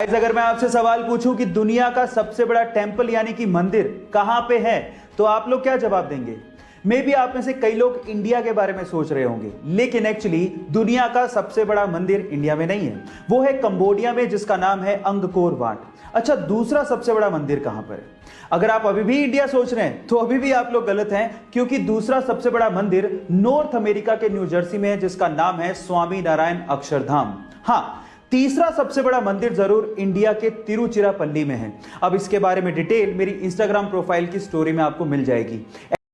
Guys, अगर मैं आपसे सवाल पूछूं कि दुनिया का सबसे बड़ा टेंपल यानी कि मंदिर कहां पे है, तो आप लोग क्या जवाब देंगे? मे बी आप में से कई लोग इंडिया के बारे में सोच रहे होंगे, लेकिन एक्चुअली दुनिया का सबसे बड़ा मंदिर इंडिया में नहीं है, वो है कंबोडिया में, जिसका नाम है अंगकोर वाट। अच्छा, दूसरा सबसे बड़ा मंदिर कहां पर है? अगर आप अभी भी इंडिया सोच रहे हैं तो अभी भी आप लोग गलत हैं, क्योंकि दूसरा सबसे बड़ा मंदिर नॉर्थ अमेरिका के न्यू जर्सी में है, जिसका नाम है स्वामी नारायण अक्षरधाम। हाँ, तीसरा सबसे बड़ा मंदिर जरूर इंडिया के तिरुचिरापल्ली में है। अब इसके बारे में डिटेल मेरी इंस्टाग्राम प्रोफाइल की स्टोरी में आपको मिल जाएगी।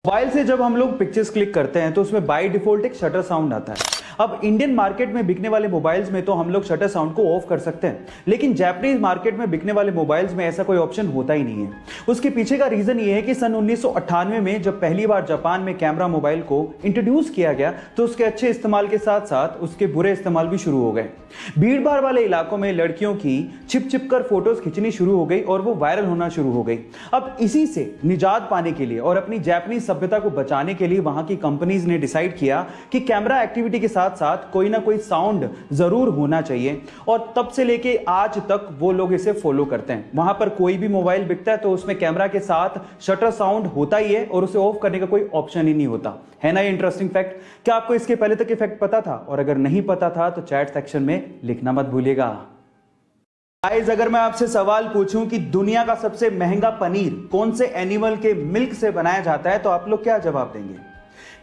मोबाइल से जब हम लोग पिक्चर्स क्लिक करते हैं तो उसमें बाय डिफॉल्ट एक शटर साउंड आता है। अब इंडियन मार्केट में बिकने वाले मोबाइल्स में तो हम लोग शटर साउंड को ऑफ कर सकते हैं, लेकिन जापानीज मार्केट में बिकने वाले मोबाइल्स में ऐसा कोई ऑप्शन होता ही नहीं है। उसके पीछे का रीजन ये है कि सन 1998 में जब पहली बार जापान में कैमरा मोबाइल को इंट्रोड्यूस किया गया तो उसके अच्छे इस्तेमाल के साथ साथ उसके बुरे इस्तेमाल भी शुरू हो गए। भीड़ भाड़ वाले इलाकों में लड़कियों की छिप छिप कर फोटोज खींचनी शुरू हो गई और वो वायरल होना शुरू हो गई। अब इसी से निजात पाने के लिए और अपनी जापानीज सभ्यता को बचाने के लिए वहां की कंपनीज ने डिसाइड किया कि कैमरा एक्टिविटी के साथ साथ कोई ना कोई साउंड जरूर होना चाहिए, और तब से लेके आज तक वो लोग इसे फॉलो करते हैं। वहां पर कोई भी मोबाइल बिकता है तो उसमें कैमरा के साथ शटर साउंड होता ही है और उसे ऑफ करने का कोई ऑप्शन ही नहीं होता। है ना ये इंटरेस्टिंग फैक्ट? क्या आपको इसके पहले तक ये फैक्ट पता था? और अगर नहीं पता था तो चैट सेक्शन में लिखना मत भूलिएगा। गाइस, अगर मैं आपसे सवाल पूछूं कि दुनिया का सबसे महंगा पनीर कौन से एनिमल के मिल्क से बनाया जाता है, तो आप लोग क्या जवाब देंगे?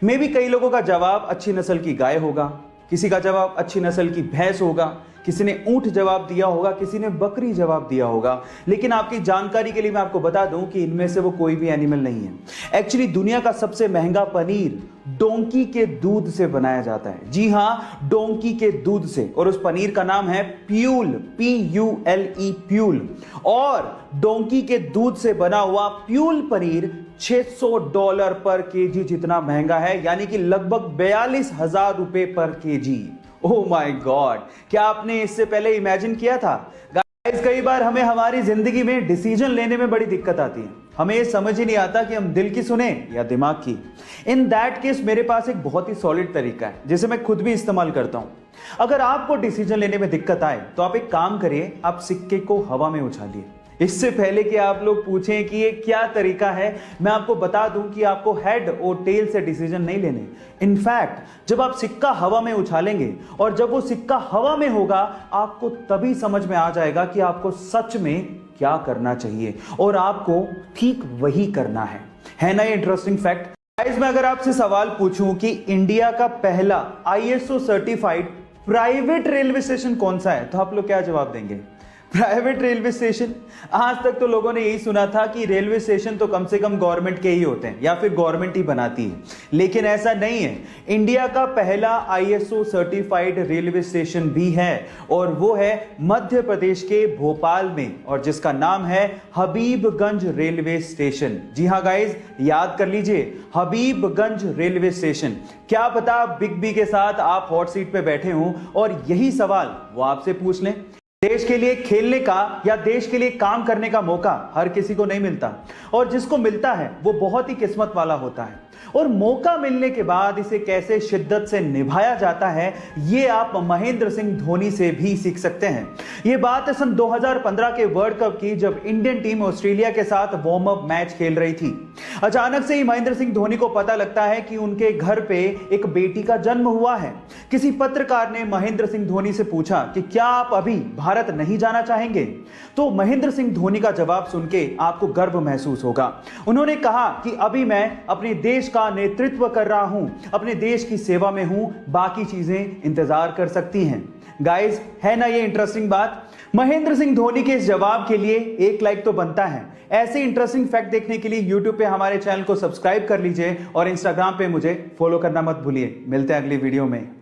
मे भी कई लोगों का जवाब अच्छी नस्ल की गाय होगा, किसी का जवाब अच्छी नस्ल की भैंस होगा, किसी ने ऊंट जवाब दिया होगा, किसी ने बकरी जवाब दिया होगा। लेकिन आपकी जानकारी के लिए मैं आपको बता दूं कि इनमें से वो कोई भी एनिमल नहीं है। एक्चुअली दुनिया का सबसे महंगा पनीर डोंकी के दूध से बनाया जाता है। जी हां, डोंकी के दूध से, और उस पनीर का नाम है प्यूल, PULE, प्यूल। और डोंकी के दूध से बना हुआ प्यूल पनीर $600 पर केजी जितना महंगा है, यानी कि लगभग 42,000 रुपए पर केजी। ओह माय गॉड, क्या आपने इससे पहले इमेजिन किया था? गाइस, कई बार हमें हमारी जिंदगी में डिसीजन लेने में बड़ी दिक्कत आती है। हमें ये समझ ही नहीं आता कि हम दिल की सुने या दिमाग की। इन दैट केस मेरे पास एक बहुत ही सॉलिड तरीका है जिसे मैं खुद भी इस्तेमाल करता हूं। अगर आपको डिसीजन लेने में दिक्कत आए तो आप एक काम करिए, आप सिक्के को हवा में उछालिए। इससे पहले कि आप लोग पूछें कि ये क्या तरीका है, मैं आपको बता दूं कि आपको हेड और टेल से डिसीजन नहीं लेने। इनफैक्ट जब आप सिक्का हवा में उछालेंगे और जब वो सिक्का हवा में होगा, आपको तभी समझ में आ जाएगा कि आपको सच में क्या करना चाहिए, और आपको ठीक वही करना है ना ये इंटरेस्टिंग फैक्ट? गाइस, मैं अगर आपसे सवाल पूछूं कि इंडिया का पहला ISO certified private railway station कौन सा है, तो आप लोग क्या जवाब देंगे? Private railway station? आज तक तो लोगों ने यही सुना था कि रेलवे स्टेशन तो कम से कम गवर्नमेंट के ही होते हैं या फिर गवर्नमेंट ही बनाती है, लेकिन ऐसा नहीं है। इंडिया का पहला ISO सर्टिफाइड रेलवे स्टेशन भी है, और वो है मध्य प्रदेश के भोपाल में, और जिसका नाम है हबीबगंज रेलवे स्टेशन। जी हाँ गाइज, याद कर लीजिए, हबीबगंज रेलवे स्टेशन। क्या पता बिग बी के साथ आप हॉट सीट पे बैठे हों और यही सवाल वो आपसे पूछ लें। देश के लिए खेलने का या देश के लिए काम करने का मौका हर किसी को नहीं मिलता, और जिसको मिलता है वो बहुत ही किस्मत वाला होता है। और मौका मिलने के बाद इसे कैसे शिद्दत से निभाया जाता है, ये आप महेंद्र सिंह धोनी से भी सीख सकते हैं। ये बात है सन 2015 के वर्ल्ड कप की, जब इंडियन टीम ऑस्ट्रेलिया के साथ वार्म अप मैच खेल रही थी। अचानक से ही महेंद्र सिंह धोनी को पता लगता है कि उनके घर पे एक बेटी का जन्म हुआ है। किसी पत्रकार ने महेंद्र सिंह धोनी से पूछा कि क्या आप अभी भारत नहीं जाना चाहेंगे? तो महेंद्र सिंह धोनी का जवाब सुन के आपको गर्व महसूस होगा। उन्होंने कहा कि अभी मैं अपने देश का नेतृत्व कर रहा हूं, अपने देश की सेवा में हूं, बाकी चीजें इंतजार कर सकती हैं। गाइस, है ना ये इंटरेस्टिंग बात? महेंद्र सिंह धोनी के इस जवाब के लिए एक लाइक तो बनता है। ऐसे इंटरेस्टिंग फैक्ट देखने के लिए YouTube पे हमारे चैनल को सब्सक्राइब कर लीजिए और Instagram पे मुझे फॉलो करना मत भूलिए। मिलते हैं अगली वीडियो में।